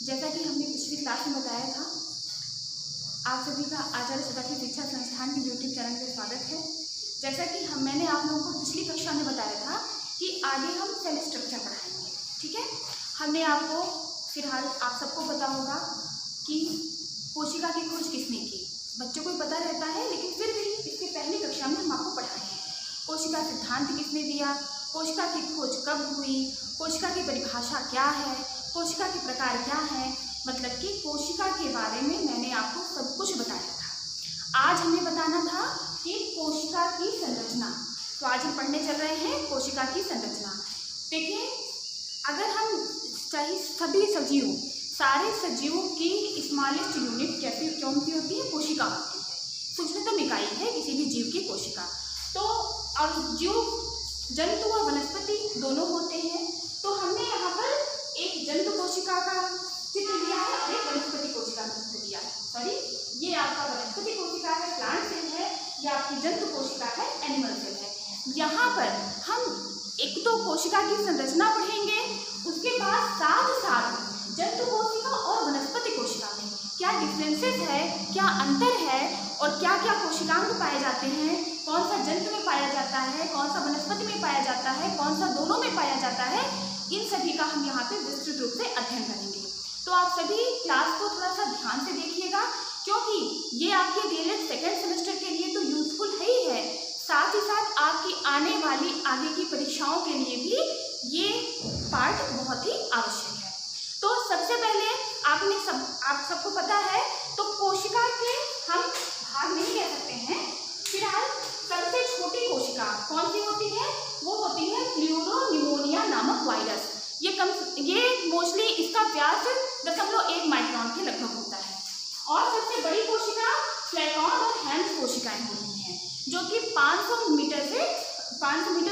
जैसा कि हमने पिछली क्लास में बताया था, आप सभी का आचार्य सदाशिव शिक्षा संस्थान के यूट्यूब चैनल पर स्वागत है। जैसा कि मैंने आप लोगों को पिछली कक्षा में बताया था कि आगे हम सेल स्ट्रक्चर पढ़ाएंगे, ठीक है। हमने आपको फिलहाल आप सबको पता होगा कि कोशिका की खोज किसने की, बच्चों को ही पता रहता है, लेकिन फिर भी इसके पहली कक्षा में हम आपको पढ़ाए हैं। कोशिका सिद्धांत किसने दिया, कोशिका की खोज कब हुई, कोशिका की परिभाषा क्या है, कोशिका के प्रकार क्या है, मतलब कि कोशिका के बारे में मैंने आपको सब कुछ बताया था। आज हमें बताना था कि कोशिका की संरचना। तो आज हम पढ़ने चल रहे हैं कोशिका की संरचना। देखिए, अगर हम चाहे सभी सजीव, सारे सजीवों की स्मॉलेस्ट यूनिट कैसी कौन सी होती है, कोशिका होती है। सूक्ष्मतम इकाई है किसी भी जीव की कोशिका। तो और जीव जंतु और वनस्पति दोनों होते हैं। तो हमने यहाँ पर एक जंतु कोशिका का चित्र दिया है और एक वनस्पति कोशिका का चित्र दिया है। सॉरी, ये आपका वनस्पति कोशिका है, प्लांट सेल है, ये आपकी जंतु कोशिका है, एनिमल सेल है। यहाँ पर हम एक तो कोशिका की संरचना पढ़ेंगे, उसके बाद साथ साथ जंतु कोशिका और वनस्पति कोशिका में क्या डिफरेंसेस है, क्या अंतर है और क्या क्या कोशिकांग पाए जाते हैं, कौन सा जंतु में पाया जाता है, कौन सा वनस्पति में पाया जाता है, कौन सा दोनों में पाया जाता है, इन सभी का हम यहाँ पे विस्तृत रूप से अध्ययन करेंगे। तो आप सभी क्लास को थोड़ा सा ध्यान से देखिएगा, क्योंकि ये आपके डीएलएड सेकेंड सेमेस्टर के लिए तो यूजफुल है ही है, साथ ही साथ आपकी आने वाली आगे की परीक्षाओं के लिए भी ये पार्ट बहुत ही आवश्यक है। तो सबसे पहले आप सबको पता है, तो कोशिका के हम भाग नहीं कह सकते हैं। फिलहाल सबसे छोटी कोशिका कौन सी होती है, वो होती है फ्लूरोनिमोनिया नामक वायरस। ये मोस्टली इसका व्यास 0.1 माइक्रोन के लगभग होता है। और सबसे बड़ी कोशिका फ्लैकॉन और हैम्स कोशिकाएं होती हैं, जो कि 500 मीटर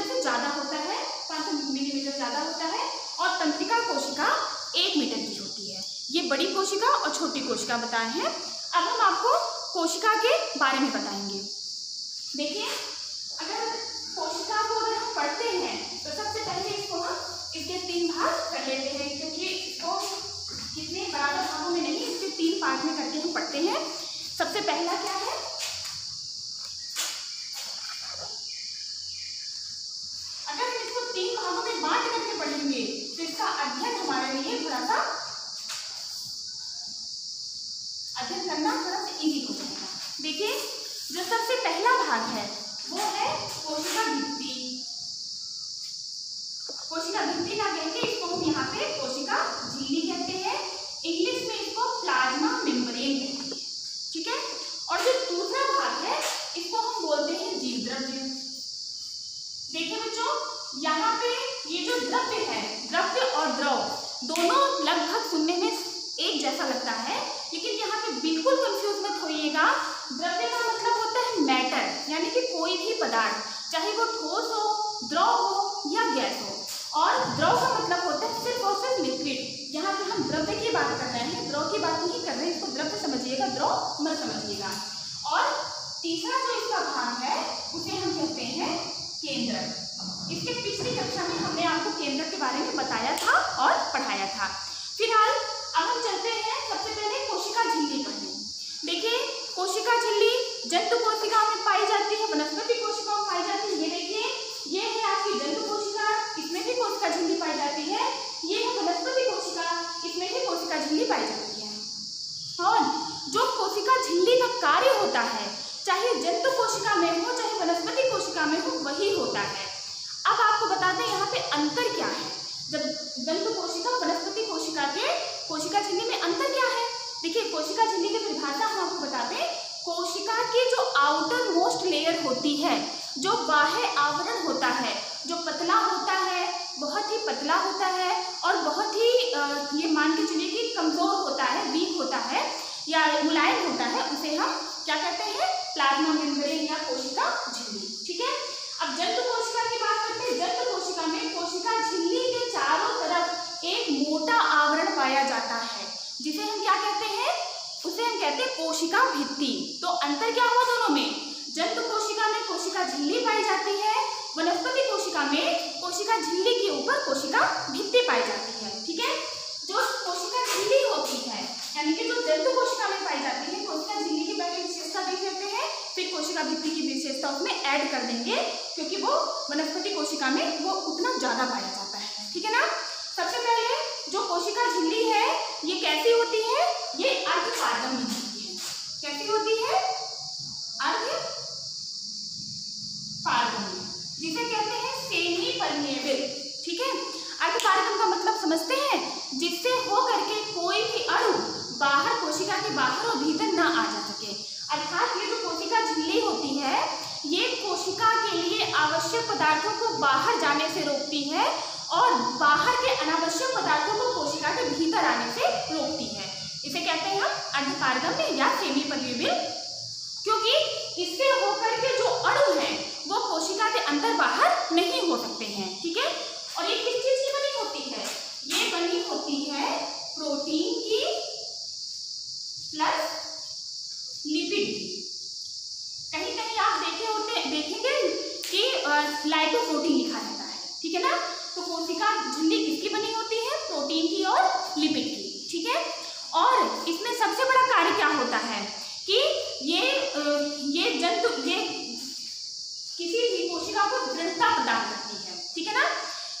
से ज़्यादा होता है, 500 मिलीमीटर ज़्यादा होता है। और तंत्रिका कोशिका 1 मीटर की होती है। ये बड़ी कोशिका और छोटी कोशिका बताए हैं। अब हम आपको कोशिका के बारे में बताएंगे। देखिए, अगर कोशिका को अगर हम पढ़ते हैं तो सबसे पहले इसको हम इसके 3 भाग कर लेते हैं, क्योंकि इसको कितने बराबर भागों में नहीं, इसके 3 पार्ट में करके हम पढ़ते हैं। सबसे पहला क्या है, अगर हम इसको 3 भागों में बांट करके पढ़ेंगे तो इसका अध्ययन हमारे लिए थोड़ा सा अध्ययन करना थोड़ा सा इजी हो जाएगा। देखिए, जो सबसे पहला भाग है वो है कोशिका भित्ति। कोशिका भित्ति ना कहेंगे, इसको हम यहाँ पे कोशिका झिल्ली कहते हैं, इंग्लिश में इसको प्लाज्मा मेम्ब्रेन कहते हैं, ठीक है। और जो दूसरा भाग है इसको हम बोलते हैं जीव द्रव्य। देखिए बच्चों, यहाँ पे ये जो द्रव्य है, द्रव्य और द्रव दोनों लगभग सुनने में एक जैसा लगता है, लेकिन यहाँ पे बिल्कुल कंफ्यूज मत होइएगा। द्रव्य का मतलब होता है मैटर, यानी कि कोई भी पदार्थ, चाहे वो ठोस हो, द्रव हो या गैस हो। और द्रव का मतलब होता है सिर्फ और सिर्फ लिक्विड। यहाँ पे हम द्रव्य की बात कर रहे हैं, द्रव की बात नहीं कर रहे हैं, इसको द्रव्य समझिएगा, द्रव मत समझिएगा। और तीसरा जो इसका भाग है उसे हम कहते हैं केंद्रक। इसके पिछली कक्षा में हमने आपको केंद्रक के बारे में बताया था और पढ़ाया था। फिलहाल अब हम चलते हैं सबसे पहले कोशिका झिल्ली पढ़ने। देखिए, कोशिका झिल्ली जंतु कोशिका में पाई जाती है, वनस्पति कोशिका में पाई जाती है। ये देखिए, ये है आपकी जंतु कोशिका, इसमें भी कोशिका झिल्ली पाई जाती है। ये है वनस्पति कोशिका, इसमें भी कोशिका झिल्ली पाई जाती है। और जो कोशिका झिल्ली का कार्य होता है, चाहे जंतु कोशिका में हो चाहे वनस्पति कोशिका में हो, वही होता है। अब आपको बता दें यहाँ पे अंतर क्या है, जब जंतु कोशिका वनस्पति कोशिका के कोशिका झिल्ली में अंतर क्या है। देखिए, कोशिका झिल्ली की परिभाषा हम आपको बता दें, कोशिका की जो आउटर मोस्ट लेयर होती है, जो बाह्य आवरण होता है, जो पतला होता है, बहुत ही पतला होता है और बहुत ही ये मान के चलिए कि कमजोर होता है, वीक होता है या मुलायम होता है, उसे हम क्या कहते हैं, प्लाज्मा मेम्ब्रेन या कोशिका झिल्ली, ठीक है। अब जंतु कोशिका की बात करते हैं। जंतु कोशिका में कोशिका झिल्ली के चारों तरफ एक मोटा आवरण पाया जाता है, जिसे हम क्या कहते हैं, उसे हम कहते हैं कोशिका भित्ति। तो अंतर क्या हुआ दोनों में, जंतु कोशिका में कोशिका झिल्ली पाई जाती है, वनस्पति कोशिका में कोशिका झिल्ली के ऊपर कोशिका भित्ति पाई जाती है, ठीक है। जो कोशिका झिल्ली होती है, यानी कि जो जंतु कोशिका में पाई जाती है, कोशिका झिल्ली की पहले विशेषता देख लेते हैं, फिर कोशिका भित्ति की विशेषता उसमें ऐड कर देंगे, क्योंकि वो वनस्पति कोशिका में वो उतना ज़्यादा पाया जाता है। ठीक है ना। सबसे पहले जो कोशिका झिल्ली है ये कैसी होती है, ये अर्धपारगम्य होती है। कैसी होती है, अर्धपारगम्य, जिसे कहते हैं सेमी परमेबल। ठीक है, अर्धपारगम का मतलब समझते हैं, जिससे हो करके कोई भी अणु बाहर, कोशिका के बाहर और भीतर ना आ जा सके। अर्थात ये जो कोशिका झिल्ली होती है ये कोशिका के लिए आवश्यक पदार्थों को बाहर जाने से रोकती है और बाहर के अनावश्यक पदार्थों को कोशिका के भीतर आने से रोकती है। इसे कहते हैं हम अर्धपारगम्य या सेमी परमेबल, क्योंकि इससे होकर के जो अणु है वो कोशिका के अंदर बाहर नहीं हो सकते हैं। ठीक है, और ये किस चीज की बनी होती है, ये बनी होती है प्रोटीन की प्लस लिपिड की। कहीं कहीं आप देखेंगे कि लाइपोप्रोटीन लिखा रहता है। ठीक है ना। तो कोशिका झिल्ली किसकी बनी होती है, प्रोटीन की और लिपिड की। ठीक है, और इसमें सबसे बड़ा कार्य क्या होता है कि ये जंतु ये किसी भी कोशिका को दृढ़ता प्रदान करती है। ठीक है ना।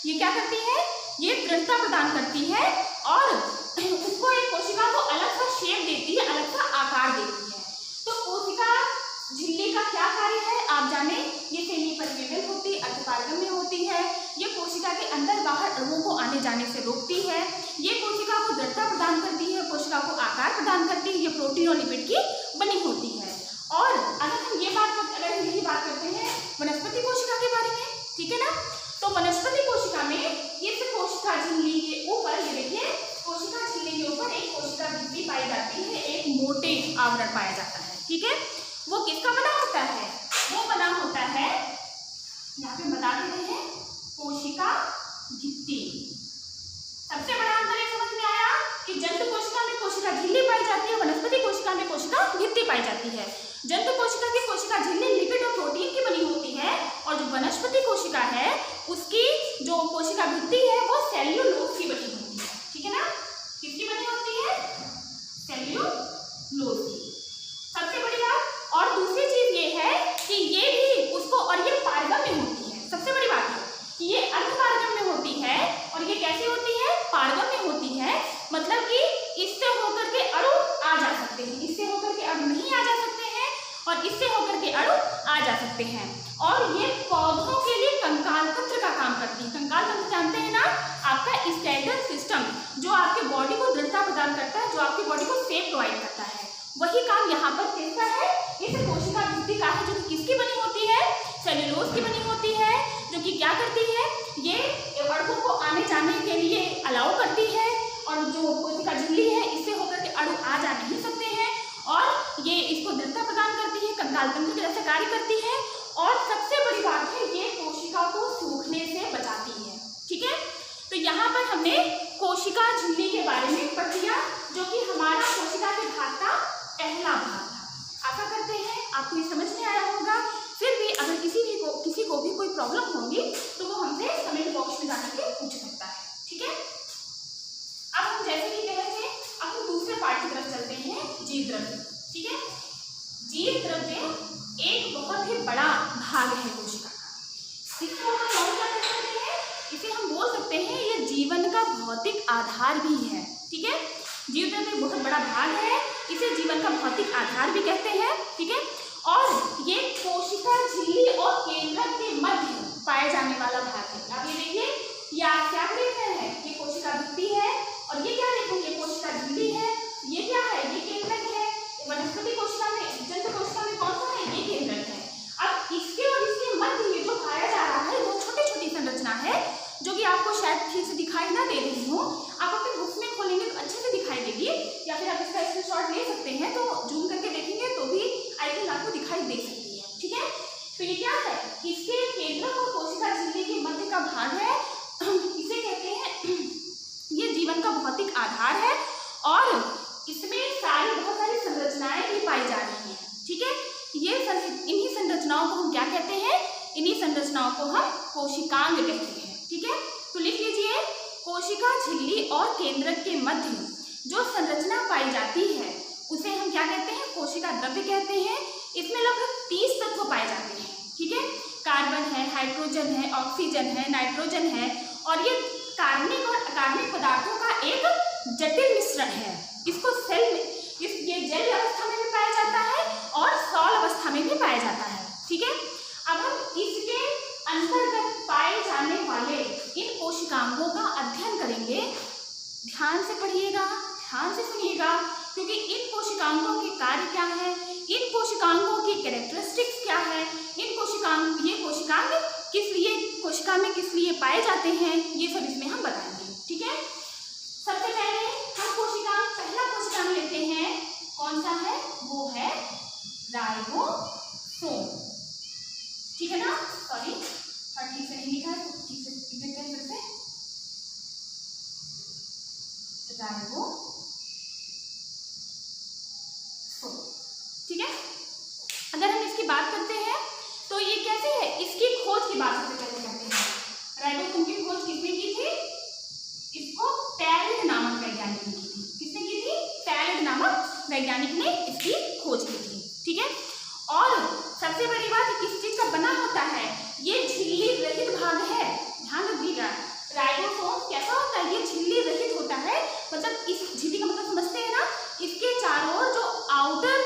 ये क्या करती है, ये दृढ़ता प्रदान करती है और उसको एक कोशिका को अलग सा शेप देती है, अलग सा आकार देती है। तो कोशिका झिल्ली का क्या कार्य है आप जाने, ये सेमी परमेबल होती, अर्धपारगम्य होती है। ये कोशिका के अंदर बाहर अणुओं को आने जाने से रोकती है। ये कोशिका को दृढ़ता प्रदान करती है, कोशिका को आकार प्रदान करती है। ये प्रोटीन और लिपिड की बनी होती है। और अगर हम यही बात करते हैं वनस्पति कोशिका के बारे में, ठीक है ना, तो वनस्पति कोशिका में इस कोशिका झिल्ली के ऊपर, ये देखिए कोशिका झिल्ली के ऊपर एक कोशिका भित्ति पाई जाती है, एक मोटे आवरण पाया जाता है। ठीक है, वो किसका बना होता है, वो बना होता है, यहाँ पे बता देते हैं, कोशिका भित्ति। सबसे बड़ा अंतर ये समझ में आया कि जंतु कोशिका में कोशिका झिल्ली पाई जाती है, वनस्पति कोशिका में कोशिका भित्ति पाई जाती है। जंतु कोशिका की कोशिका झिल्ली लिपिड और प्रोटीन की बनी होती है, और जो वनस्पति कोशिका है उसकी जो कोशिका भित्ति है वो सेल्यूलोज की बनी होती है। ठीक है ना, किसकी बनी होती है, सेल्यूलोज की। सबसे बड़ी बात और दूसरी चीज ये है कि ये भी उसको, और ये पारगम्य होती है। सबसे बड़ी बात है कि ये अर्धपारगम्य होती है, और ये कैसी होती है, पारगम्य होती है। मतलब कि इससे होकर के अणु आ जा सकते हैं, इससे होकर के अणु नहीं आ जा सकते हैं, और इससे होकर के अणु आ जा सकते हैं। और ये पौधों के लिए कंकाल तंत्र का काम करती है। कंकाल तंत्र जानते हैं ना, आपका स्केलेटल सिस्टम जो आपके बॉडी को दृढ़ता प्रदान करता है, जो आपकी बॉडी को शेप प्रोवाइड करता है, वही काम यहाँ पर किसका है, इस कोशिका भित्ति का है, जो कि किसकी बनी होती है, सेल्यूलोज की बनी होती है, जो कि क्या करती है, ये अणुओं को आने जाने के लिए अलाउ करती है। और जो कोशिका झिल्ली है इससे होकर के अणु आ जा नहीं सकते हैं, और ये इसको दृढ़ता प्रदान करती है, कंकाल तंत्र के जैसे कार्य करती है। और सबसे बड़ी बात है, ये कोशिका को सूखने से बचाती है। ठीक है, तो यहाँ पर हमने कोशिका झिल्ली के बारे में पढ़ लिया, जो कि हमारा कोशिका के भाग का पहला भाग था। आशा करते हैं आपको ये समझ में आया होगा। फिर भी अगर किसी को भी कोई प्रॉब्लम होगी तो वो हमसे कमेंट बॉक्स में जाकर के पूछ सकता है। ठीक है, अब हम जैसे कि कह रहे थे, अब हम दूसरे पार्ट की तरफ चलते हैं, जीव द्रव्य। ठीक है, जीव द्रव्य एक बहुत ही बड़ा भाग है कोशिका का। इसको हम और क्या कह सकते हैं, इसे हम बोल सकते हैं ये जीवन का भौतिक आधार भी है। ठीक है, जीव द्रव्य बहुत बड़ा भाग है, इसे जीवन का भौतिक आधार भी कहते हैं। ठीक है, और ये कोशिका झिल्ली और केंद्रक के मध्य पाए जाने वाला भाग है। आप ये देखिए, ये आप क्या देख रहे हैं, ये कोशिका भित्ति है, और ये क्या देखेंगे, ये कोशिका झिल्ली है, ये क्या है, ये केंद्रक है। वनस्पति कोशिका में, जंतु कोशिका में कौन सा है, ये केंद्रक है। अब इसके और इसके मध्य में जो पाया जा रहा है वो छोटी छोटी संरचना है, जो कि आपको शायद ठीक से दिखाई ना दे रही हो। आप अपने बुक्स में खोलेंगे तो अच्छे से दिखाई देगी, या फिर आप इसका स्क्रीनशॉट ले सकते हैं, तो जूम करके देखेंगे तो भी आई थिंक आपको दिखाई दे सकती है। ठीक है, तो ये क्या है, इसके केंद्रक और कोशिका झिल्ली के मध्य का भाग है, इसे कहते हैं, ये जीवन का भौतिक आधार है, और इसमें बहुत सारी संरचनाएं भी पाई जा रही हैं। ठीक है, ये इन्हीं संरचनाओं को हम क्या कहते हैं, इन्हीं संरचनाओं को हम कोशिकांग कहते हैं। ठीक है, तो लिख लीजिए, कोशिका झिल्ली और केंद्रक के मध्य जो संरचना पाई जाती है उसे हम क्या कहते हैं, कोशिका द्रव्य कहते हैं। इसमें लगभग 30 तत्व पाए जाते हैं, ठीक है। कार्बन है, हाइड्रोजन है, ऑक्सीजन है, नाइट्रोजन है, और ये कार्बनिक और अकार्बनिक पदार्थों का एक जटिल मिश्रण है। इसको सेल में ये जल अवस्था में भी पाया जाता है और सॉल अवस्था में भी पाया जाता है, ठीक है। अब हम इसके अंतर्गत पाए जाने वाले इन कोशिकांगों का अध्ययन करेंगे। ध्यान से पढ़िएगा, ध्यान से सुनिएगा, क्योंकि इन कोशिकांगों के कार्य क्या है, इन कोशिकांगों की कैरेक्टरिस्टिक्स क्या है, ये कोशिकांग कोशिका में किस लिए पाए जाते हैं, ये सब इसमें हम बताएंगे, ठीक है। सबसे पहले हम पहला कोशिकांग लेते हैं, कौन सा है, वो है राइबोसोम, ठीक है ना। सॉरी, ठीक से नहीं लिखा है, तो ठीक से लिखते हैं फिर से। राइबोसोम, ठीक है। अगर हम इसकी बात करते हैं तो ये कैसे है, इसकी खोज की बात सबसे पहले करते हैं। राइबोसोम की खोज किसने की थी, इसको टैलिड नामक वैज्ञानिक ने की थी। किसने की थी, टैलिड नामक वैज्ञानिक ने इसकी खोज की थी, ठीक है। और सबसे बड़ी बात, किस चीज का बना होता है, ये झिल्ली रहित भाग है, ध्यान रखिएगा। राइबोसोम कैसा होता है, ये झिल्ली रहित होता है, मतलब इस झिल्ली का मतलब समझते हैं ना, इसके चारों ओर जो आउटर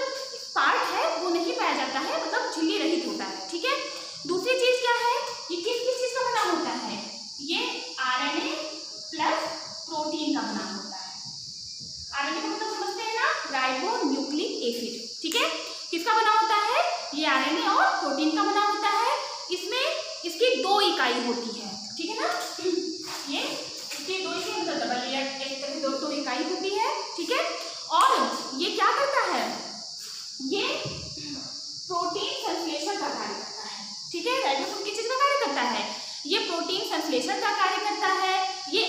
पार्ट है वो नहीं पाया जाता है, मतलब झिल्ली रहित होता है, ठीक है। दूसरी चीज क्या है, ये किस चीज का बना होता है, ये आरएनए प्लस प्रोटीन का बना होता है। आरएनए का मतलब समझते हैं ना, राइबो न्यूक्लिक एसिड, ठीक है। किसका बना होता है, ये आरएनए और प्रोटीन का बना होता है। इसमें इसकी 2 इकाई होती है, ठीक है ना। ये इसकी 2 इकाई, मतलब डबल लेयर, एक तरह 2 इकाई होती है, ठीक है। और ये क्या करता है, ये प्रोटीन संश्लेषण का कार्य करता है, ठीक है। राइबोसोम किस चीज का कार्य करता है, ये प्रोटीन संश्लेषण का कार्य करता है। ये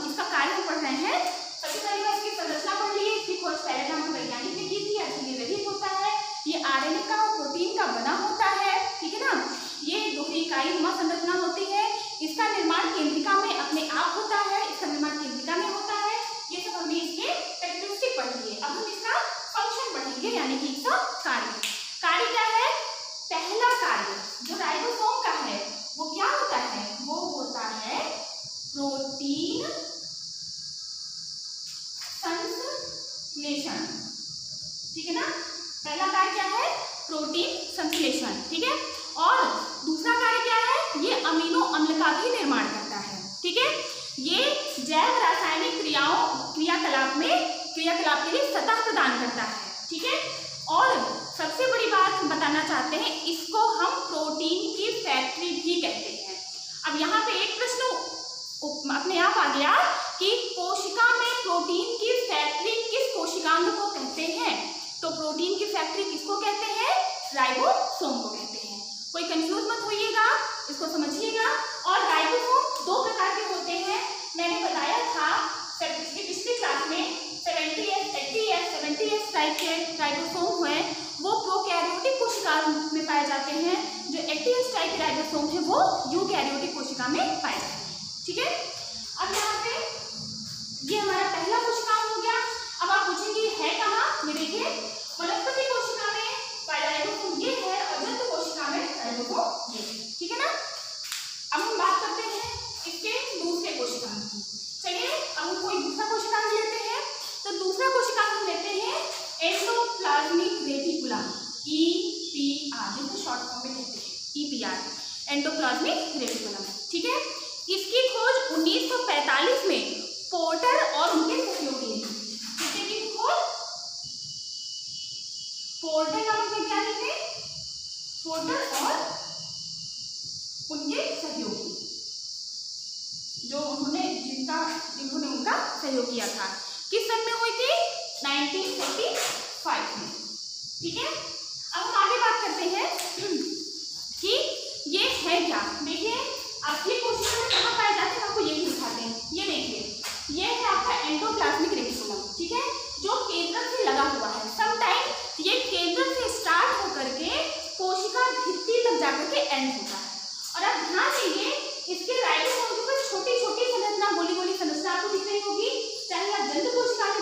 इसका कार्य हम पढ़ रहे हैं। सबसे पहले बार इसकी संरचना पढ़ ली, इसकी खोज टैलिड नामक वैज्ञानिक ने की थी। झिल्ली रहित होता है, ये आरएनए का और प्रोटीन का बना होता है, ठीक है ना। ये 2 इकाई नुमा संरचना होती है। इसका निर्माण केंद्रिका में अपने आप होता है, इसका निर्माण केंद्रिका में होता है। ये सब हमने इसके कैरेक्टरिस्टिक पढ़ लिए। अब हम इसका फंक्शन पढ़ेंगे, यानी कि इसका कार्य क्या है। पहला कार्य जो राइबोसोम का है वो क्या होता है, वो होता है प्रोटीन संश्लेषण, ठीक है ना। पहला कार्य क्या है, प्रोटीन संश्लेषण, ठीक है। और दूसरा कार्य क्या है, ये अमीनो अम्ल का भी निर्माण करता है, ठीक है। ये जैव रासायनिक क्रियाकलाप के लिए सतह प्रदान करता है, ठीक है। और सबसे बड़ी बात हम बताना चाहते हैं, इसको हम प्रोटीन की फैक्ट्री भी कहते हैं। अब यहाँ पे एक प्रश्न अपने आप आ गया कि कोशिका में प्रोटीन की फैक्ट्री किस कोशिकांग को कहते हैं। तो प्रोटीन की फैक्ट्री किसको कहते हैं, राइबोसोम को कहते हैं। कोई कंफ्यूज मत होइएगा, इसको समझिएगा। और राइबोसोम 2 प्रकार के होते हैं। मैंने बताया था पिछली क्लास में 70S, 80S, 70S टाइप के राइबोसोम हुए, वो प्रोकैरियोटिक कोशिका में पाए जाते हैं। जो 80S टाइप के राइबोसोम है वो यूकैरियोटिक कोशिका में पाए जाते हैं, ठीक है। अब यहाँ पे ये हमारा पहला कोशिकांग हो गया। अब आप पूछेंगे है कहाँ, ये देखिए वनस्पति कोशिका में राइबोसोम ये है और जंतु कोशिका में राइबोसोम ये है, ठीक है ना। अब हम बात करते हैं इसके दूसरे कोशिकांग की। चलिए अब हम कोई दूसरा कोशिकांग लेते हैं। तो दूसरा कोशिकांग हम लेते हैं एंडोप्लाज्मिक रेटिकुलम, EPR, जिसको शॉर्ट फॉर्म में कहते हैं EPR, एंडोप्लाज्मिक रेटिकुलम, ठीक है। इसकी खोज 1945 में पोर्टर और उनके सहयोगी ने की खोज, पोर्टर नामक वैज्ञानिक ने, पोर्टर और उनके सहयोगी जिन्होंने उनका सहयोग किया था। किस सन में हुई थी, 1945 में, ठीक है। अब हम आगे बात करते हैं कि ये है क्या। देखिए अब ये कोशिका में कहाँ पाए जाते हैं, आपको यही दिखाते हैं। ये देखिए ये है आपका एंडोप्लाज्मिक रेटिकुलम, ठीक है, जो केंद्र से लगा हुआ है। समटाइम ये केंद्र से स्टार्ट होकर के कोशिका भित्ति तक जाकर के एंड होता है। और अब ध्यान दीजिए इसके राइबोसोम के ऊपर छोटी छोटी संरचना, गोली गोली संरचना आपको दिख रही होगी, चाहे आप जंतु कोशिका में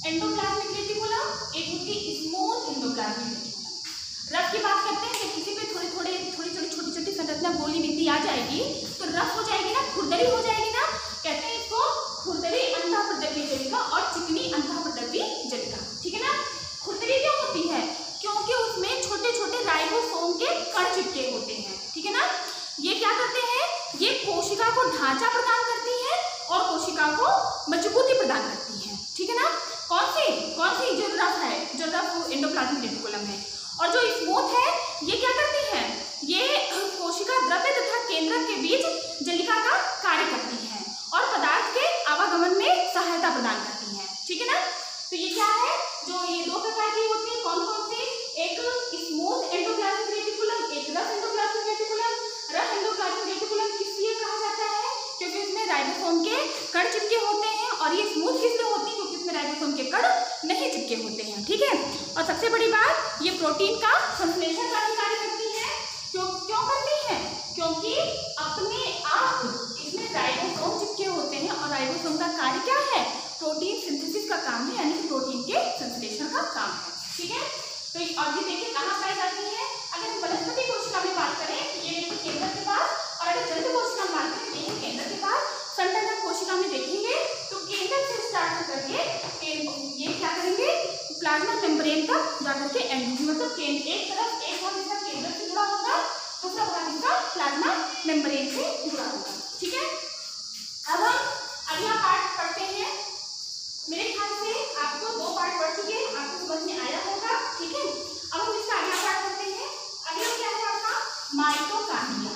एंडोप्लाज्मिक रेटिकुलम, एक होती है स्मूथ एंडोप्लाज्मिक रेटिकुलम। रफ की बात करते हैं कि किसी पे थोड़ी छोटी छोटी संरचना गोली मिट्टी आ जाएगी तो रफ हो जाएगी ना, खुरदरी हो जाएगी ना, कहते हैं इसको खुरदरी अंतःप्रद्रव्य जलिका और चिकनी अंतःप्रद्रव्य जलिका। ठीक है ना। खुरदरी क्यों होती है? क्योंकि उसमें छोटे छोटे राइबोसोम के कण चिपके होते हैं। ठीक है ना। ये क्या करते हैं? ये कोशिका को ढांचा प्रदान करती है और कोशिका को मजबूती प्रदान करती है। ठीक है ना। कौन सी जो रफ है, जो रफ एंडोप्लाज्मिक रेटिकुलम है। और जो स्मूथ है ये क्या करती है? ये कोशिका द्रव्य तथा केंद्रक के बीच जलिका का कार्य करती है और पदार्थ के आवागमन में सहायता प्रदान करती है। ठीक है ना। तो ये क्या है? जो ये दो प्रकार की होती है, कौन कौन सी? एक स्मूथ एंडोप्लाज्मिक रेटिकुलम, एक rough endoplasmic reticulum. Rough endoplasmic reticulum किस लिए कहा जाता है? क्योंकि इसमें राइबोसोम के कण चिपके होते हैं। और ये स्मूथ किस लिए होती है? क्योंकि इसमें राइबोसोम के कण नहीं चिपके होते हैं। ठीक है। और सबसे बड़ी बात, ये प्रोटीन का संश्लेषण का भी कार्य करती है। क्यों करती है? क्योंकि अपने आप इसमें राइबोसोम चिपके होते हैं और राइबोसोम का कार्य क्या है? प्रोटीन सिंथेसिस का काम है, यानी कि प्रोटीन के संश्लेषण का काम है। ठीक है। तो और ये देखिए कहाँ पाई जाती है? अगर हम वनस्पति कोशिका में बात करें, ये देखिए केंद्र के पास, और अगर जंतु कोशिका में बात करें, ये केंद्र के पास। संवर्धन कोशिका में देखेंगे तो केंद्र से स्टार्ट करके ये क्या करेंगे? प्लाज्मा मेम्ब्रेन तक जाकर के एंड, मतलब केंद्र एक तरफ एक भाग इसका केंद्र से जुड़ा होगा, दूसरा भाग इसका प्लाज्मा मेम्ब्रेन से जुड़ा होगा। ठीक है। अब हम अगला पार्ट पढ़ते हैं। मेरे ख्याल से आपको दो पार्ट पढ़ चुके हैं, आपको समझ में आया होगा। ठीक है। अब हम इसका अगला पार्ट करते हैं। अगला क्या है आपका? माइटोकांड्रिया।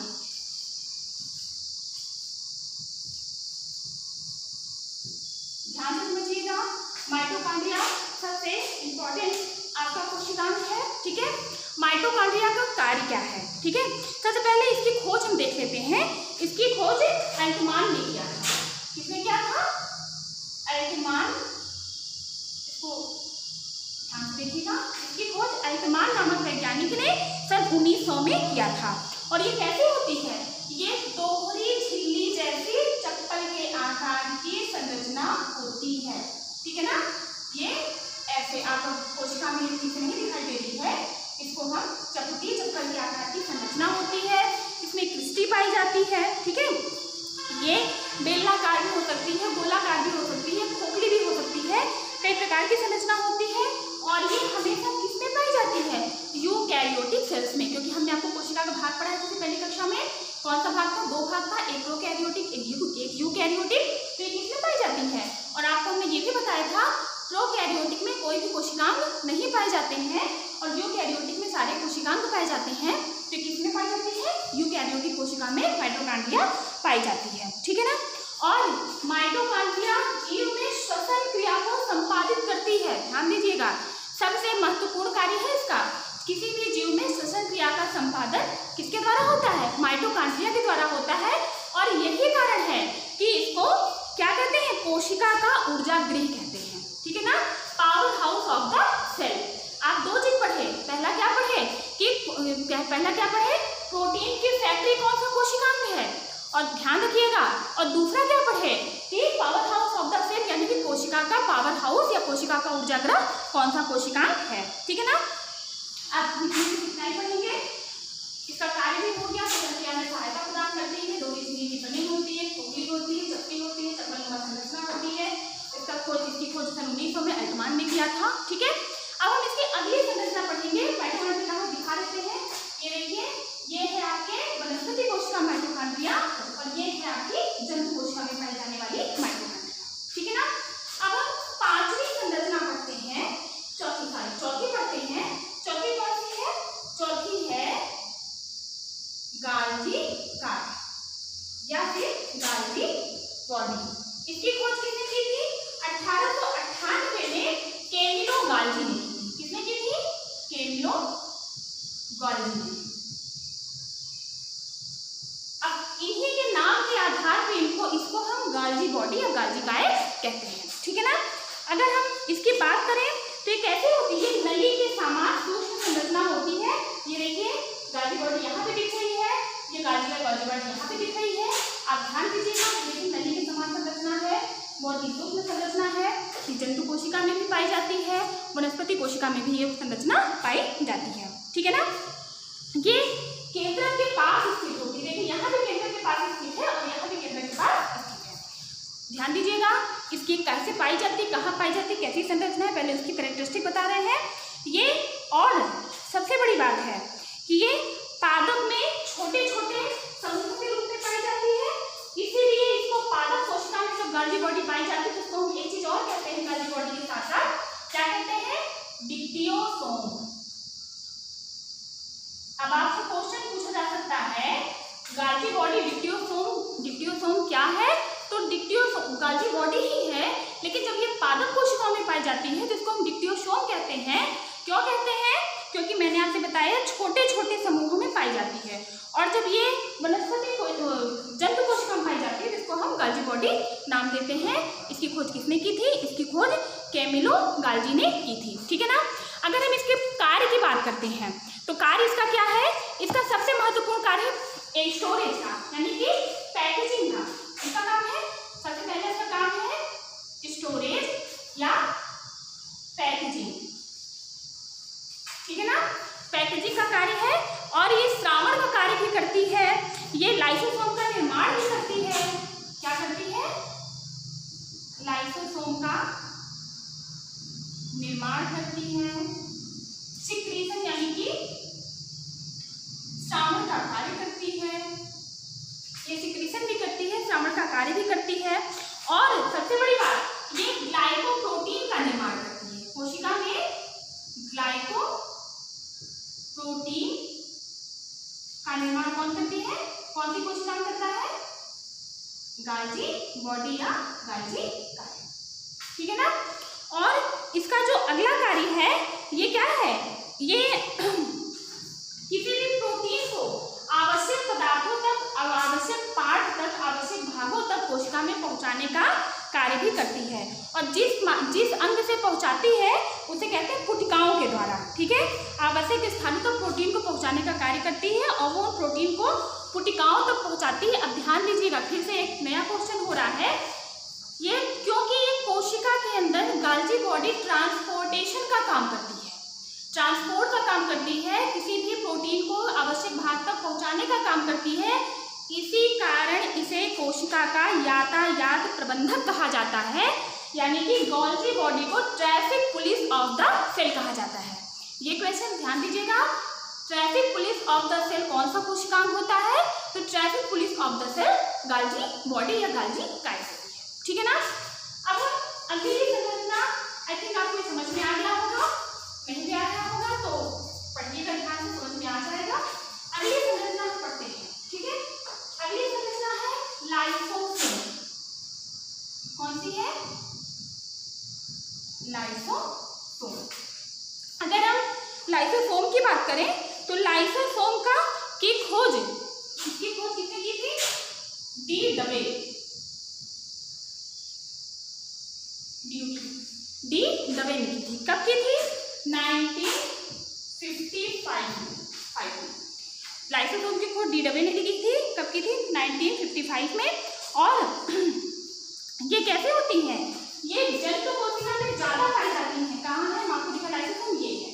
ध्यान से समझिएगा, माइटोकांड्रिया सबसे इंपॉर्टेंट आपका कोशिकांग है। ठीक है। माइटोकांड्रिया का कार्य क्या है? ठीक है। सबसे पहले इसकी खोज हम देख लेते हैं। इसकी खोज एल्टमान ने किया था। किसने किया था? एल्टमान। इसको ध्यान से देखिएगा, इसकी खोज एल्टमान नामक वैज्ञानिक ने सन 1900 में किया था। और ये कैसे होती है? ये दोहरी झिल्ली जैसी चप्पल के आकार की संरचना होती है। ठीक है ना। ये ऐसे आपको कोशिका में ठीक से नहीं दिखाई दे रही है, इसको हम चपटी चप्पल के आकार की संरचना होती है। इसमें क्रिस्टी पाई जाती है। ठीक है। ये बेलनाकार भी हो सकती है, गोलाकार भी हो सकती है, खोखली भी हो सकती है, कई प्रकार की संरचना होती है। और ये हमेशा किसमें पाई जाती है? यूकैरियोटिक सेल्स में। क्योंकि हमने आपको कोशिका का भाग पढ़ाया था पहली कक्षा में। कौन सा भाग था? दो भाग था, एक प्रोकैरियोटिक, एक यूकैरियोटिक। तो ये किसमें पाई जाती है? और आपको हमने ये भी बताया था प्रोकैरियोटिक में कोई भी कोशिकांग नहीं पाए जाते हैं और यूकैरियोटिक में सारे कोशिकांग पाए जाते हैं। तो किसमें पाई जाती है? यूकैरियोटिक कोशिका में माइटोकांड्रिया पाई जाती है। ठीक है ना। और माइटोकांड्रिया जीव में श्वसन क्रिया को संपादित करती है। ध्यान दीजिएगा, सबसे महत्वपूर्ण कार्य है इसका। किसी भी जीव में श्वसन क्रिया का संपादन किसके द्वारा होता है? माइटोकांड्रिया के द्वारा होता है। और यही कारण है कि इसको क्या कहते हैं? कोशिका का ऊर्जा गृह कहते हैं। ठीक है ना। Powerhouse of the cell. आप दो चीज पढ़े। पहला क्या पढ़े? प्रोटीन की फैक्ट्री कौन सा कोशिकांग है, और ध्यान रखिएगा। और दूसरा क्या पढ़े? कि powerhouse of the cell, यानी कि कोशिका का पावर हाउस या कोशिका का ऊर्जा गृह कौन सा कोशिकांग है। ठीक है ना। आप कितना ही पढ़ेंगे। इसका कार्य भी हो गया, प्रक्रिया में सहायता प्रदान करती है, दोहरी झिल्ली की बनी होती है, खोखली होती है, चपटी होती है, चप्पलनुमा संरचना होती है। इसकी खोज सन 1900 में एल्टमान ने किया था। ठीक है। अब हम इसकी अगली संरचना पढ़ेंगे। माइटोकांड्रिया को दिखा देते हैं। ये देखिए, ये है आपके वनस्पति कोशिका माइटोकांड्रिया और ये है आपकी जंतु कोशिका में पाई जाने वाली माइटोकांड्रिया। ठीक है ना। अब हम पांचवी संरचना पढ़ते हैं। चौथी पढ़ते हैं। चौथी कौन सी है? चौथी है गाल्जी कार्ड या फिर गाल्जी बॉडी। इसकी खोज किसने की थी? 1898 में कैमिलो गाल्जी ने की थी। किसने की थी? कैमिलो गाल्जी ने। अब इन्हीं के नाम के आधार पर इसको हम गाल्जी बॉडी या गाल्जी काय कहते हैं। ठीक है ना। अगर हम इसकी बात करें तो ये कैसे होती है? नली के समान सूक्ष्म संरचना होती है। ये देखिए, गाल्जी बॉडी यहाँ पे दिख रही है, ये गाल्जी बॉडी यहाँ पे दिख रही है। आप ध्यान दीजिएगा, ये नली के समान संरचना है, बहुत ही सूक्ष्म संरचना है। जंतु कोशिका में भी पाई जाती है, वनस्पति कोशिका में भी ये संरचना पाई जाती है। ठीक है ना। ये केंद्रक के पास स्थित होती है। देखिए यहाँ भी केंद्रक के पास स्थित है और यहाँ भी केंद्रक के पास स्थित है। ध्यान दीजिएगा, इसकी कैसे पाई जाती है, कहाँ पाई जाती है, कैसी संरचना है, पहले उसकी कैरेक्टरिस्टिक बता रहे हैं ये। और सबसे बड़ी बात है कि ये पादप में छोटे छोटे समूहों के रूप में पाई जाती है, इसीलिए इसको पादप कोशिका में जब गाल्जी बॉडी पाई जाती है तो उसको हम एक चीज और कहते हैं गाल्जी बॉडी के साथ साथ, क्या कहते हैं, डिक्टियोसोम। अब आपसे क्वेश्चन पूछा जा सकता है गाल्जी बॉडी डिक्टियोसोम क्या है, तो डिक्टियोसोम गाल्जी बॉडी ही है, लेकिन जब ये पादप कोशिकाओं में पाई जाती है तो इसको हम डिक्टियोसोम कहते हैं। क्यों कहते हैं, क्योंकि मैंने आपसे बताया छोटे छोटे समूहों में पाई जाती है, और जब ये वनस्पति जंतु कोशिका में पाई जाती है तो इसको हम गाल्जी बॉडी नाम देते हैं। इसकी खोज किसने की थी, इसकी खोज कैमिलो गाल्जी ने की थी। ठीक है ना। अगर हम इसके कार्य की बात करते हैं तो कार्य इसका क्या है, इसका सबसे महत्वपूर्ण कार्य है स्टोरेज का, यानी कि पैकेजिंग का। इसका काम है, सबसे पहले इसका काम है स्टोरेज या पैकेजिंग। ठीक है ना, पैकेजिंग का कार्य है, और ये श्रावण का कार्य भी करती है। ये लाइसोसोम का निर्माण भी करती है। क्या करती है, लाइसोसोम का निर्माण करती है। सिक्रीशन यानी कि श्रावण का कार्य करती है। ये सिक्रीशन भी करती है, श्रावण का कार्य भी करती है, और सबसे बड़ी बात ये ग्लाइकोप्रोटीन का निर्माण करती है। कोशिका में ग्लाइकोप्रोटीन का निर्माण कौन करती है, कौन सी कोशिका में करता है, गाल्जी बॉडी या गाल्जी कार्य। ठीक है ना। और इसका जो अगला कार्य है ये क्या है, ये किसी भी प्रोटीन को आवश्यक पदार्थों तक, आवश्यक पार्ट तक, आवश्यक भागों तक कोशिका में पहुंचाने का कार्य भी करती है, और जिस अंग से पहुंचाती है उसे कहते हैं पुटिकाओं के द्वारा। ठीक है, आवश्यक स्थानों तक प्रोटीन को पहुंचाने का कार्य करती है और वो प्रोटीन को पुटिकाओं तक पहुंचाती है। अब ध्यान दीजिएगा, फिर से एक नया क्वेश्चन हो रहा है ये, क्योंकि ये कोशिका के अंदर गाल्जी बॉडी ट्रांसपोर्टेशन का काम करती है, ट्रांसपोर्ट का काम करती है, किसी भी प्रोटीन को आवश्यक भाग तक पहुंचाने का काम करती है। इसी कारण इसे कोशिका का यातायात प्रबंधक कहा जाता है, यानी कि गाल्जी बॉडी को traffic police of the cell कहा जाता है। ये क्वेश्चन ध्यान दीजिएगा, traffic police of the cell कौन सा कोशिकांग होता है, तो traffic police of the cell Golgi body या गाल्जी कार्य होती है। ठीक है ना। अब अगली संरचना आई थिंक आपको समझ में आ गया होगा, नहीं भी आ गया होगा तो पढ़िएगा ध्यान से, समझ में आ जाएगा। अगली संरचना हम पढ़ते हैं। ठीक है, अगली संरचना है लाइसोसोम। कौन सी है, लाइसोसोम। अगर हम लाइसोसोम की बात करें तो लाइसोसोम की खोज किसने की थी, डी दवे ने की थी। कब की थी, 1955 में। लाइसोसोम की खोज डी दवे ने की थी। कब की थी, 1955 में। और ये कैसे होती हैं, ये जंतु कोशिका में ज्यादा पाई जाती हैं। कहाँ है, आपको दिखा लाइसोसोम ये है,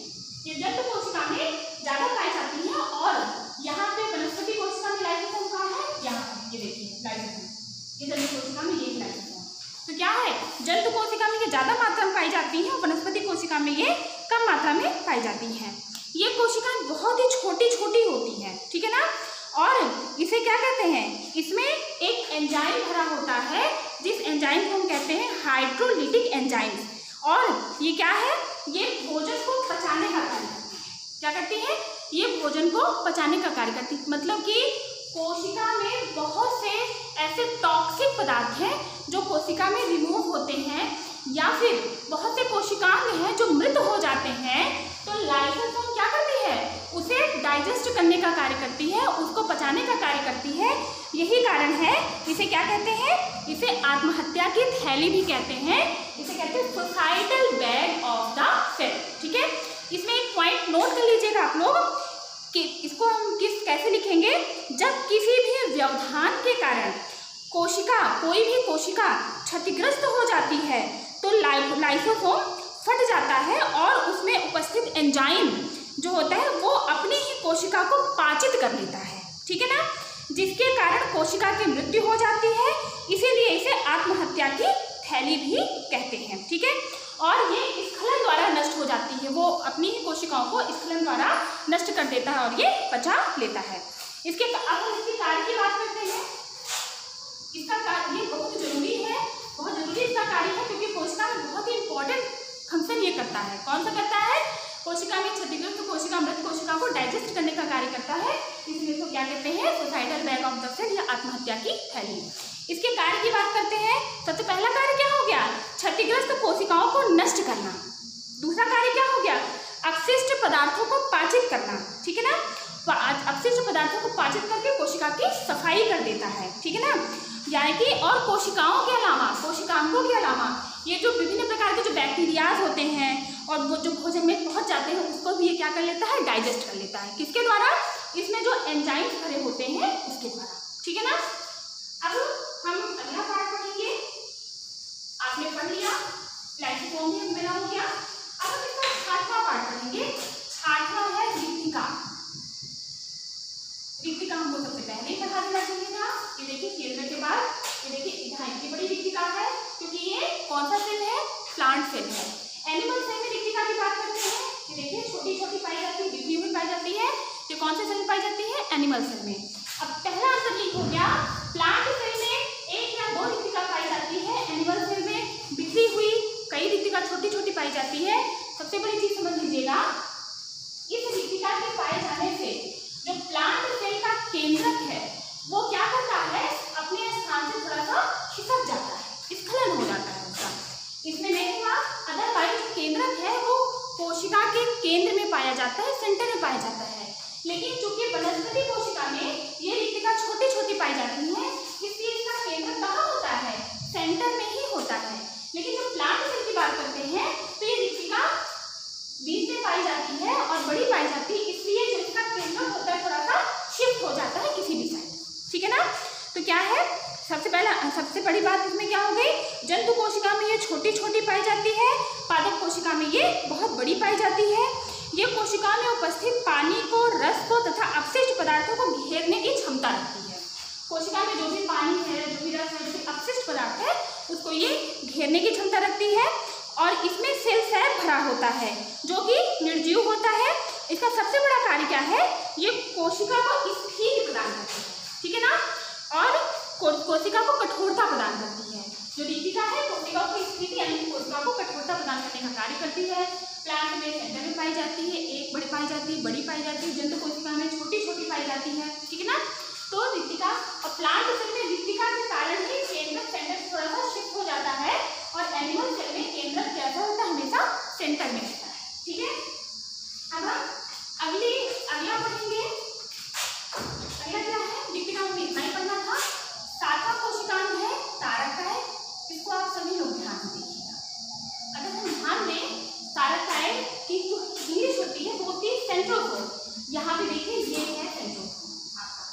ये जंतु कोशिका में ज्यादा पाई जाती है, और यहाँ पे वनस्पति कोशिका में लाइसोसोम कहाँ है, यहाँ पे, ये देखिए लाइसोसोम, ये जंतु कोशिका में ये लाइसोसोम। तो क्या है, जंतु कोशिका में ये ज्यादा मात्रा में पाई जाती है, वनस्पति कोशिका में ये कम मात्रा में पाई जाती हैं। ये कोशिकाएं बहुत ही छोटी छोटी होती हैं। ठीक है ना। और इसे क्या कहते हैं, इसमें एक एंजाइम भरा होता है, जिस एंजाइम को हम कहते हैं हाइड्रोलिटिक एंजाइम। और ये क्या है, ये भोजन को पचाने का कार्य करती है। क्या करती है, ये भोजन को पचाने का कार्य करती है। मतलब कि कोशिका में बहुत से ऐसे टॉक्सिक पदार्थ हैं जो कोशिका में रिमूव होते हैं, या फिर बहुत से कोशिकांग हैं जो मृत हो जाते हैं, तो लाइसोसोम क्या करती है, उसे डाइजेस्ट करने का कार्य करती है, उसको पचाने का कार्य करती है। यही कारण है इसे क्या कहते हैं, इसे आत्महत्या की थैली भी कहते हैं। इसे कहते हैं suicidal bag of the cell. ठीक है, इसमें एक पॉइंट नोट कर लीजिएगा आप लोग कि इसको हम कैसे लिखेंगे, जब किसी भी व्यवधान के कारण कोशिका, कोई भी कोशिका क्षतिग्रस्त हो जाती है तो लाइसोसोम फट जाता है और उसमें उपस्थित एंजाइम जो होता है वो अपनी ही कोशिका को पाचित कर लेता है, ठीक है ना, जिसके कारण कोशिका की मृत्यु हो जाती है। इसीलिए इसे आत्महत्या की थैली भी कहते हैं, ठीक है। और ये स्खलन द्वारा नष्ट हो जाती है, वो अपनी ही कोशिकाओं को स्खलन द्वारा नष्ट कर देता है और ये पचा लेता है। इसके अब हम इसके कार्य की बात करते हैं। इसका कार्य ये बहुत जरूरी है, बहुत जरूरी इसका कार्य है, क्योंकि कोशिका में बहुत ही इंपॉर्टेंट फंक्शन ये करता है। कौन सा करता है? कोशिका में क्षतिग्रस्त कोशिका मृत कोशिका को डाइजेस्ट करने का कार्य करता है, इसलिए इसको क्या कहते हैं? Suicidal bag of the cell या आत्महत्या की थैली। इसके कार्य की बात करते हैं। सबसे पहला कार्य क्या हो गया? क्षतिग्रस्त कोशिकाओं को नष्ट करना। दूसरा कार्य क्या हो गया? अपशिष्ट पदार्थों को पाचित करना, ठीक है ना। अपशिष्ट पदार्थों को पाचित करके कोशिका की सफाई कर देता है, ठीक है ना। यानी कि और कोशिकाओं के अलावा, कोशिकांगों के अलावा ये जो विभिन्न प्रकार के जो बैक्टीरियाज होते हैं और वो जो भोजन में पहुंच जाते हैं उसको भी ये क्या कर लेता है? डाइजेस्ट कर लेता है। किसके द्वारा? इसमें जो एंजाइम्स भरे होते हैं उसके द्वारा, ठीक है ना। अब हम अगला पार्ट पढ़ेंगे। आपने पढ़ लिया लाइसोसोम भी मेरा हो गया। अब हम इसका छठवां पार्ट पढ़ेंगे। छठवां है रिक्तिका। रिक्तिका हमको सबसे पहले ही पढ़ा देना चाहिए था। ये देखिए केंद्र के बाद ये देखिए यहाँ इतनी बड़ी रिक्तिका है, क्योंकि ये कौन सा सेल है? प्लांट सेल है। एनिमल सेल में रिक्तिका की बात करते हैं। ये देखिए छोटी छोटी पाई जाती है, बिखरी हुई पाई जाती है। ये कौन से सेल में पाई जाती है? एनिमल सेल में। अब पहला आंसर लिख हो गया। प्लांट सेल में एक या दो रिक्तिका पाई जाती है, एनिमल सेल में बिखरी हुई कई रिक्तिका छोटी छोटी पाई जाती है। सबसे बड़ी चीज समझ लीजिएगा, इस रिक्तिका के पाए जाने से जो प्लांट सेल का केंद्रक है वो क्या करता है? अपने स्थान से थोड़ा सा खिसक जाता है, स्खलन हो जाता है उसका। इसमें नहीं हुआ, अदरवाइज जो केंद्रक है वो कोशिका के केंद्र में पाया जाता है, सेंटर में पाया जाता है। लेकिन चूंकि वनस्पति कोशिका में ये रिक्तिका छोटी छोटी पाई जाती है, इसलिए इसका केंद्र कहाँ होता है? सेंटर में ही होता है। लेकिन जब प्लांट सेल की बात करते हैं तो ये रिक्तिका बीच में पाई जाती है और बड़ी पाई जाती है, इसलिए जो इसका केंद्र होता है थोड़ा सा शिफ्ट हो जाता है किसी भी साइड, ठीक है ना। तो क्या है? सबसे बड़ी बात इसमें क्या हो गई? जंतु कोशिका में ये छोटी छोटी पाई जाती है, पादप कोशिका में ये बहुत बड़ी पाई जाती है। ये कोशिका में उपस्थित पानी को, रस को तथा अपशिष्ट पदार्थों को घेरने की क्षमता रखती है। कोशिका में जो भी पानी है, जो भी रस है, जो भी अपशिष्ट पदार्थ है, उसको ये घेरने की क्षमता रखती है। और इसमें सेल सैप भरा होता है जो कि निर्जीव होता है। इसका सबसे बड़ा कार्य क्या है? ये कोशिका को स्थिर प्रदान करती है, ठीक है ना, और कोशिका को कठोरता प्रदान करती है। जो रिक्तिका है कोशिका की स्थिति यानी कि कोशिका को कठोरता प्रदान करने का कार्य करती है। प्लांट में सेंटर में पाई जाती है, एक बड़ी पाई जाती है, बड़ी पाई जाती है। जंतु कोशिका में छोटी छोटी पाई जाती है, ठीक है ना। तो रिक्तिका और प्लांट सेल में रिक्तिका के कारण ही केंद्र सेंटर थोड़ा सा शिफ्ट हो जाता है और एनिमल सेल में केंद्र कैसा होता है? हमेशा सेंटर में रहता है, ठीक है। अब हम अगला पढ़ेंगे। अगला क्या है? रिक्तिका में इतना ही पढ़ना था। सातवां कोशिकांग है तारकाय। इसको आप सभी लोग ध्यान से देखिएगा। अगर हम ध्यान दें तारकाय की जो इंग्लिश होती है वो होती है सेंट्रोसोम। यहाँ पे देखिए ये है सेंट्रोसोम आपका।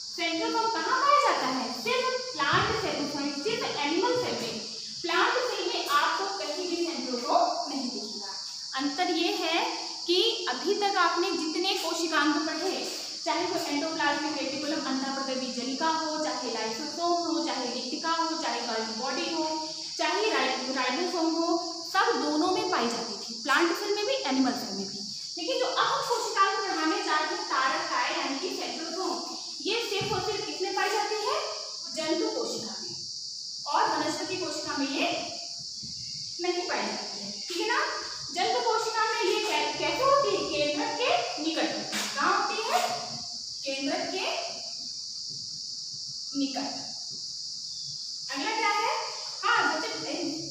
सेंट्रोसोम कहाँ पाया जाता है? सिर्फ प्लांट सेल, सिर्फ एनिमल सेल में। प्लांट सेल में आपको कहीं भी सेंट्रोसोम नहीं दिखेगा। अंतर ये है कि अभी तक आपने जितने कोशिकांग पढ़े, चाहे वो एंडोप्लाज्मिक रेटिकुलम अंडापृष्ठ बीजलिका हो, चाहे लाइसोसोम हो, चाहे रिक्तिका हो, चाहे गोल्गी बॉडी हो, चाहे राइबोसोम हो, सब दोनों में पाई जाती थी, प्लांट सेल में भी, एनिमल सेल में भी। लेकिन जो अब कोशिकांग पढ़ाने जा रहे हैं तारकाय यानी कि सेंट्रोसोम, ये सिर्फ और सिर्फ किसमें पाई जाती है? जंतु कोशिका में, और वनस्पति कोशिका में ये नहीं पाई जाती है, ठीक है ना। जंतु कोशिका में ये कैसे होती है? केंद्रक के निकट होती है। कहाँ होती है? केंद्रक के निकट। अगला क्या है? हाँ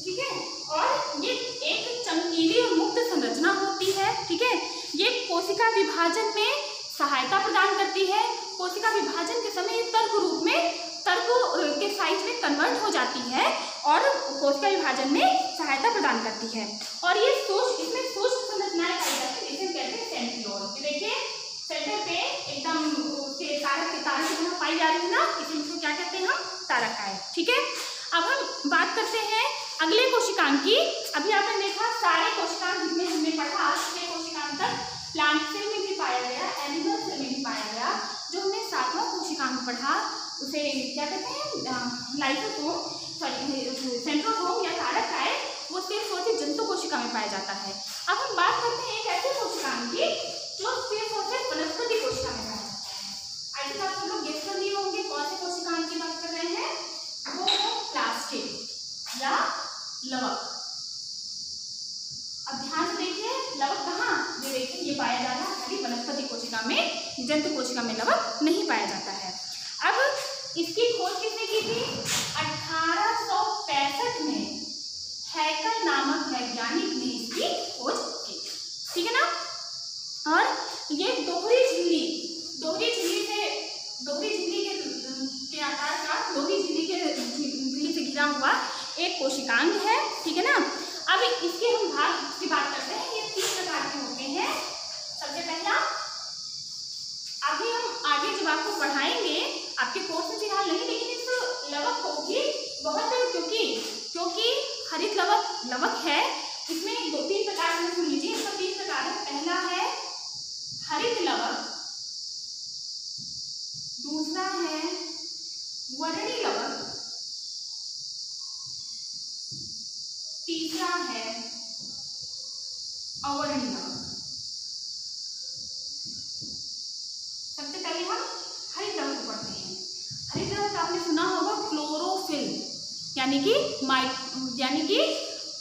ठीक है। और ये एक चमकीली और मुक्त संरचना होती है, ठीक है। ये कोशिका विभाजन में सहायता प्रदान करती है। कोशिका विभाजन के समय तर्क रूप में, तर्क के साइज में कन्वर्ट हो जाती है और कोशिका विभाजन में सहायता प्रदान करती है। और ये इसमें सूक्ष्म संरचनाएं पाई जाती है, जिसे कहते हैं सेंट्रियोल। देखिए सेंटर पे एकदम उसके तारक की तरह पाई जा रही है ना, इसलिए इसको क्या कहते हैं हम? तारकाय, ठीक है। अब हम बात करते हैं अगले कोशिकांग की, अभी आपने देखा सारे कोशिकांग जितने हमने पढ़ा, छह कोशिकांग तक प्लांट सेल में भी पाया गया, एनिमल सेल में भी पाया गया। जो हमने 7वां कोशिकांग पढ़ा उसे क्या कहते हैं, लाइसोसोम, सॉरी सेंट्रोसोम या कारक काय, वो सिर्फ और सिर्फ जंतु कोशिका में पाया जाता है। अब हम बात करते हैं एक ऐसे कोशिकांग की जो सिर्फ और सिर्फ वनस्पति कोशिका में पाया जाता है। आई थिंक आप सब लोग गेस कर लिए होंगे कौन से कोशिकांग की बात कर रहे हैं, वो है प्लास्टिड या लवक। अब ध्यान से देखिए, लवक कहाँ, ये देखिए ये पाया जा रहा है खाली वनस्पति कोशिका में, जंतु कोशिका में लवक नहीं पाया जाता है। अब इसकी खोज किसने की थी, 1865 में हैकल नामक वैज्ञानिक ने इसकी खोज की, ठीक है ना। और ये दोहरी झिल्ली के आकार का, दोहरी झिल्ली से घिरा हुआ एक कोशिकांग है, ठीक है ना। अब इसके हम भाग की बात करते हैं, ये 3 प्रकार के होते हैं। सबसे पहला, अभी हम आगे जब आपको पढ़ाएंगे, आपके कोर्स में फिलहाल नहीं, लेकिन इस लवक को भी बहुत, क्योंकि हरित लवक है, इसमें 2-3 प्रकार में सुन लीजिए, इसका 3 प्रकार है। पहला है हरित लवक, दूसरा है वर्णी लवक, तीसरा है अवर्णी लवक। सबसे पहले हम हरित लवक को पढ़ते हैं। हरित लवक आपने सुना होगा क्लोरोफिल, यानी कि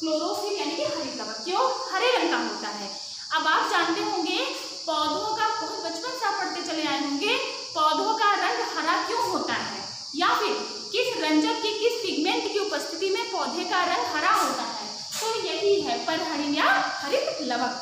क्लोरोफिल यानी कि हरित लवक, क्यों, हरे रंग का होता है। अब आप जानते होंगे पौधों का, बहुत बचपन से आप पढ़ते चले आए होंगे, पौधों का रंग हरा क्यों होता है, या फिर किस रंजक की, किस पिगमेंट की उपस्थिति में पौधे का रंग हरा होता है, तो यही है परहरिण या हरित लवक,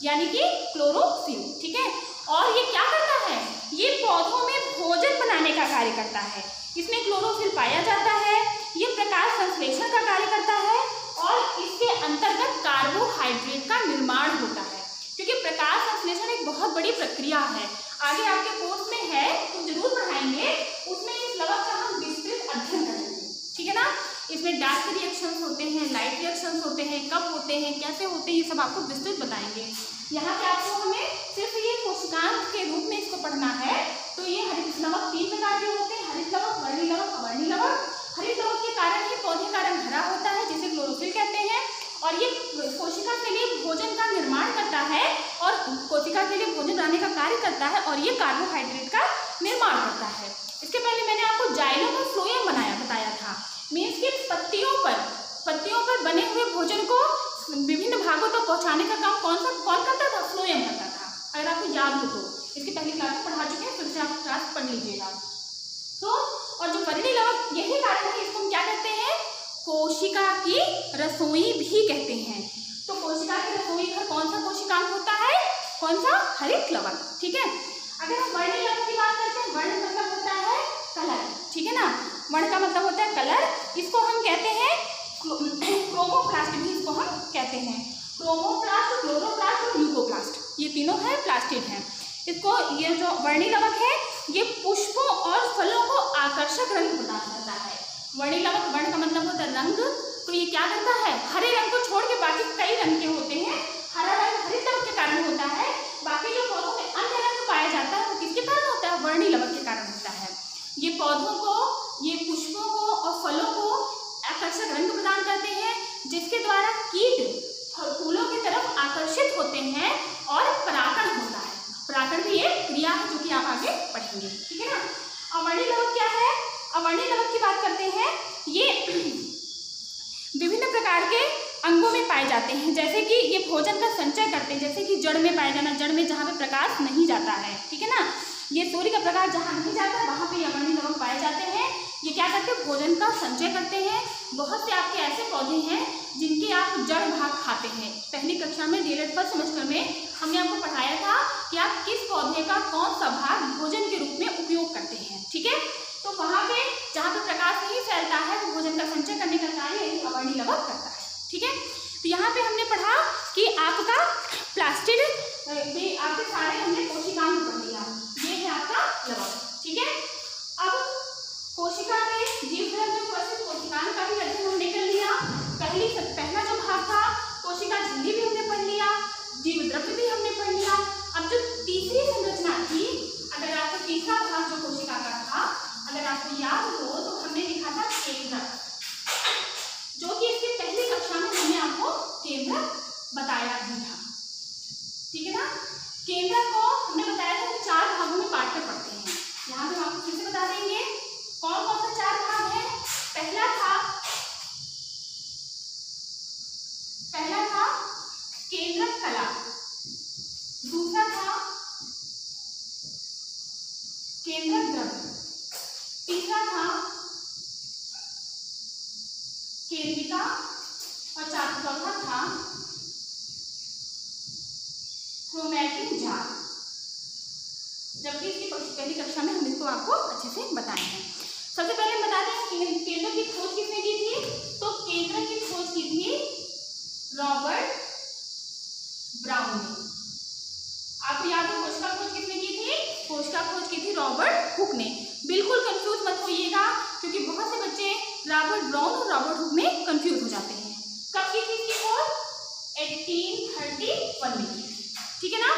यानी कि क्लोरोफिल, ठीक है। और ये क्या करता है, ये पौधों में भोजन बनाने का कार्य करता है। इसमें क्लोरोफिल पाया जाता है, ये प्रकाश संश्लेषण का कार्य करता है और इसके अंतर्गत कार्बोहाइड्रेट का निर्माण होता है। क्योंकि प्रकाश संश्लेषण एक बहुत बड़ी प्रक्रिया है, आगे आपके कोर्स में है तो जरूर पढ़ाएंगे, उसमें इस लवक का हम विस्तृत अध्ययन करेंगे, ठीक है ना। इसमें डार्क रिएक्शंस होते हैं, लाइट रिएक्शंस होते हैं, कब होते हैं, कैसे होते हैं, ये सब आपको विस्तृत बताएंगे। यहाँ पे आपको हमें सिर्फ ये कोशिकांग के रूप में इसको पढ़ना है। तो ये हरित लवक 3 प्रकार के होते हैं, हरित लवक, वर्णी लवक, अवर्णी लवक। हरित लवक के कारण ही पौधे का रंग हरा होता है, जिसे क्लोरोफिल कहते हैं, और ये कोशिका के लिए भोजन का निर्माण करता है और कोशिका के लिए भोजन बनाने का कार्य करता है, और ये कार्बोहाइड्रेट का निर्माण करता है। इसके पहले मैंने आपको जाइलम और फ्लोएम बताया था, मीन्स के पत्तियों पर बने हुए भोजन को विभिन्न भागों तक पहुंचाने का काम कौन करता था, फ्लोएम करता था। अगर आपको याद हो तो इसकी पहली क्लास में पढ़ा चुके हैं, फिर से आप क्लास पढ़ लीजिएगा। तो और जो वर्णी लवक, यही कारण है इसको हम क्या कहते हैं, कोशिका की रसोई भी कहते हैं। तो कोशिका की रसोई घर कौन सा कोशिकांग होता है, कौन सा, हरित लवक, ठीक है। अगर हम वर्णी लवक की बात करते हैं, वर्ण मतलब होता है कलर, ठीक है ना, वर्ण का मतलब होता है कलर। इसको हम कहते हैं क्रोमोप्लास्ट भी इसको हम कहते हैं। क्रोमोप्लास्ट, क्लोरोप्लास्ट और ल्यूकोप्लास्ट, ये तीनों है प्लास्टिड हैं। इसको, ये जो वर्णी लवक है, ये पुष्पों और फलों को आकर्षक रंग प्रदान करता है। वर्णी लवक, वर्ण का मतलब होता है रंग, तो ये क्या करता है, हरे रंग को छोड़ के बाकी कई रंग के होते हैं, हरा रंग हरित लवक के कारण होता है। बाकी जो पौधों में अन्य रंग पाया जाता है वो किसके कारण होता है, वर्णी लवक के कारण होता है। ये पौधों को, ये पुष्पों को और फलों को आकर्षक रंग प्रदान करते हैं, जिसके द्वारा कीट फूलों की तरफ आकर्षित होते हैं और परागण होता है। परागण भी एक क्रिया है जो कि आप आगे पढ़ेंगे, ठीक है ना। अवर्णी लवक क्या है, अवर्णी लवक की बात करते हैं, ये विभिन्न प्रकार के अंगों में पाए जाते हैं, जैसे कि ये भोजन का संचय करते हैं, जैसे कि जड़ में पाया जाना, जड़ में जहाँ पे प्रकाश नहीं जाता है, ठीक है ना, ये सूर्य का प्रकाश जहाँ नहीं जाता है वहाँ पे ये अवर्णी लवक पाए जाते हैं। ये क्या करते हैं, भोजन का संचय करते हैं। बहुत से आपके ऐसे पौधे हैं जिनके आप जड़ भाग खाते हैं। पहली कक्षा में डीएलएड फर्स्ट सेमेस्टर में हमने आपको पढ़ाया था कि आप किस पौधे का कौन सा भाग भोजन के रूप में उपयोग करते हैं, ठीक है। तो वहाँ पे जहाँ पे प्रकाश नहीं फैलता है वो भोजन का संचय करने का कार्य यही अवर्णी लवक करता है, ठीक है। तो यहाँ पे हमने पढ़ा कि आपका प्लास्टिड, आपके सारे हमने कोशिकांग पढ़ लिया, ये है आपका लवक, ठीक है। अब कोशिका में जीव धर्म में उपस्थित कोशिकांग का भी अध्ययन हमने कर लिया। पहली केंद्रिका और चौथा था क्रोमैटिन जाल, जबकि इसकी पहली कक्षा में हम इसको आपको अच्छे से बताए हैं। सबसे पहले हम बताते हैं केंद्र की खोज किसने की थी। तो केंद्र की खोज की थी रॉबर्ट ब्राउन ने। आपको याद है कोशिका खोज किसने की थी। कोशिका खोज की थी रॉबर्ट हुक ने। बिल्कुल कंफ्यूज मत होइएगा, क्योंकि बहुत से बच्चे रॉबर्ट ब्राउन और रॉबर्ट हुक में कंफ्यूज हो जाते हैं। कब की थी इसकी खोज। 1831 में की, ठीक है ना।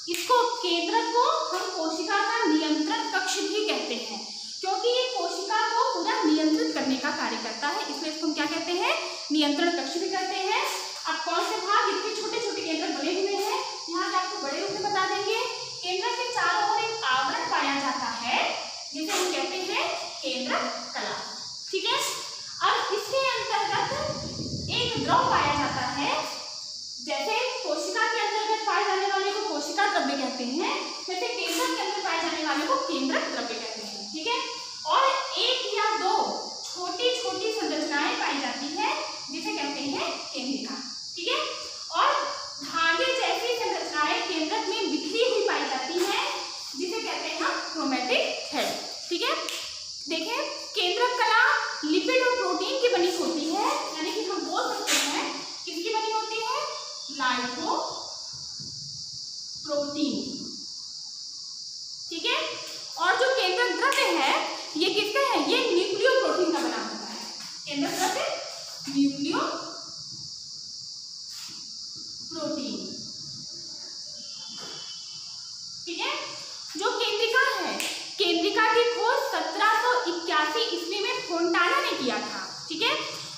इसको केंद्रक को हम कोशिका का नियंत्रण कक्ष भी कहते हैं, क्योंकि ये कोशिका को पूरा नियंत्रित करने का कार्य करता है, इसलिए इसको हम क्या कहते हैं, नियंत्रण कक्ष भी कहते हैं। अब कौन से भाग, इतने छोटे छोटे केंद्रक बने हुए हैं, यहाँ पे आपको बड़े रूप में बता देंगे। केंद्रक के चारों ओर एक आवरण पाया जाता है, जिसे हम कहते हैं केंद्रक कला, ठीक है। अब इसके अंतर्गत एक द्रव पाया जाता है, जैसे कोशिका के अंतर्गत पाए जाने वाले को कोशिका द्रव्य कहते हैं, वैसे केंद्रक के अंदर पाए जाने वाले को केंद्रक द्रव्य कहते हैं, ठीक है। और एक या दो छोटी छोटी संरचनाएं पाई जाती है, जिसे कहते हैं केंद्रिका, ठीक है। और धागे जैसी संरचनाएं केंद्रक में बिखरी हुई पाई जाती हैं, जिसे कहते हैं हम क्रोमैटिक थ्रेड, ठीक है। देखें, केंद्रक कला लिपिड और प्रोटीन की बनी होती है, यानी कि हम बोल सकते हैं किसकी बनी होती है, लाइपो प्रोटीन, ठीक है। और जो केंद्रक द्रव्य है ये किसका है, ये न्यूक्लियो प्रोटीन का बना होता है। केंद्रक द्रव्य न्यूक्लियो प्रोटीन, ठीक है। जो केंद्रिका है, केंद्रिका की खोज 1781 ईस्वी में फोंटाना ने किया था, ठीक है।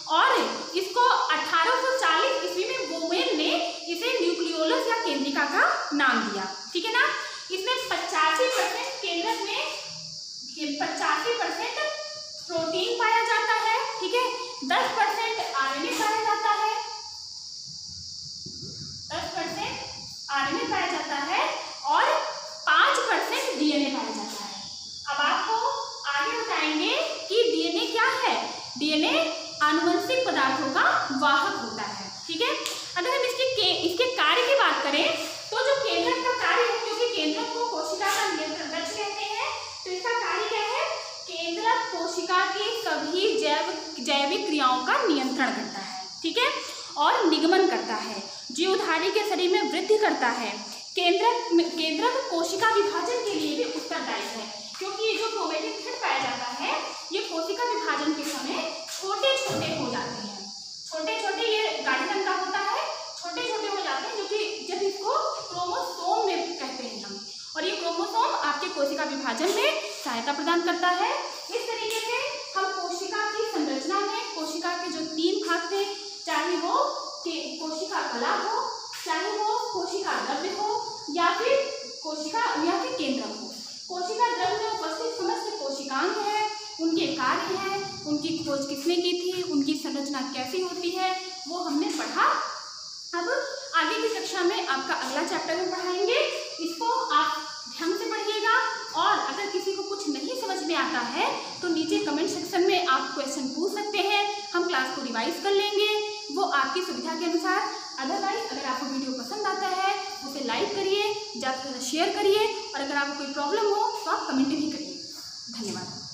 और इसको 1840 ईस्वी में बोवेल ने इसे न्यूक्लियोलस या केंद्रिका का नाम दिया, ठीक है ना। इसमें 85% केंद्रक में 85% प्रोटीन पाया जाता है, ठीक है। 10% आरएनए पाया जाता है, 10% आरएनए पाया जाता है और 5% डीएनए पाया जाता है। अब आपको आगे बताएंगे कि डीएनए क्या है। डीएनए आनुवंशिक पदार्थों का वाहक होता है, ठीक है। अगर हम इसके कार्य की बात करें, तो जो केंद्रक का कार्य है, क्योंकि केंद्रक को कोशिका का नियंत्रण कक्ष कहते हैं, तो इसका कार्य क्या है, केंद्रक कोशिका की सभी जैविक क्रियाओं का नियंत्रण करता है, ठीक है, और निगमन करता है, जीवधारी के शरीर में वृद्धि करता है। केंद्रक कोशिका विभाजन के लिए भी उत्तरदायी है, क्योंकि ये जो क्रोमैटिन थ्रेड पाया जाता है, ये कोशिका विभाजन के समय छोटे छोटे हो जाते हैं, छोटे छोटे, ये गाढ़े रंग का होता है, छोटे छोटे हो जाते हैं, जो कि जब इसको क्रोमोसोम में कहते हैं हम, और ये क्रोमोसोम आपके कोशिका विभाजन में सहायता प्रदान करता है। इस तरीके से हम कोशिका की संरचना में कोशिका के जो 3 भाग थे, चाहे वो कोशिका कला हो, चाहे वो कोशिका द्रव्य हो, या फिर केंद्रक हो, कोशिका द्रव्य में उपस्थित समस्त कोशिकांग है, उनके कार्य हैं, उनकी खोज किसने की थी, उनकी संरचना कैसी होती है, वो हमने पढ़ा। अब आगे की कक्षा में आपका अगला चैप्टर हम पढ़ाएंगे, इसको आप ध्यान से पढ़िएगा। और अगर किसी को कुछ नहीं समझ में आता है तो नीचे कमेंट सेक्शन में आप क्वेश्चन पूछ सकते हैं, हम क्लास को रिवाइज कर लेंगे, वो आपकी सुविधा के अनुसार। अदरवाइज अगर आपको वीडियो पसंद आता है उसे लाइक करिए, ज़्यादा से ज़्यादा शेयर करिए, और अगर आपको कोई प्रॉब्लम हो तो आप कमेंट भी करिए। धन्यवाद।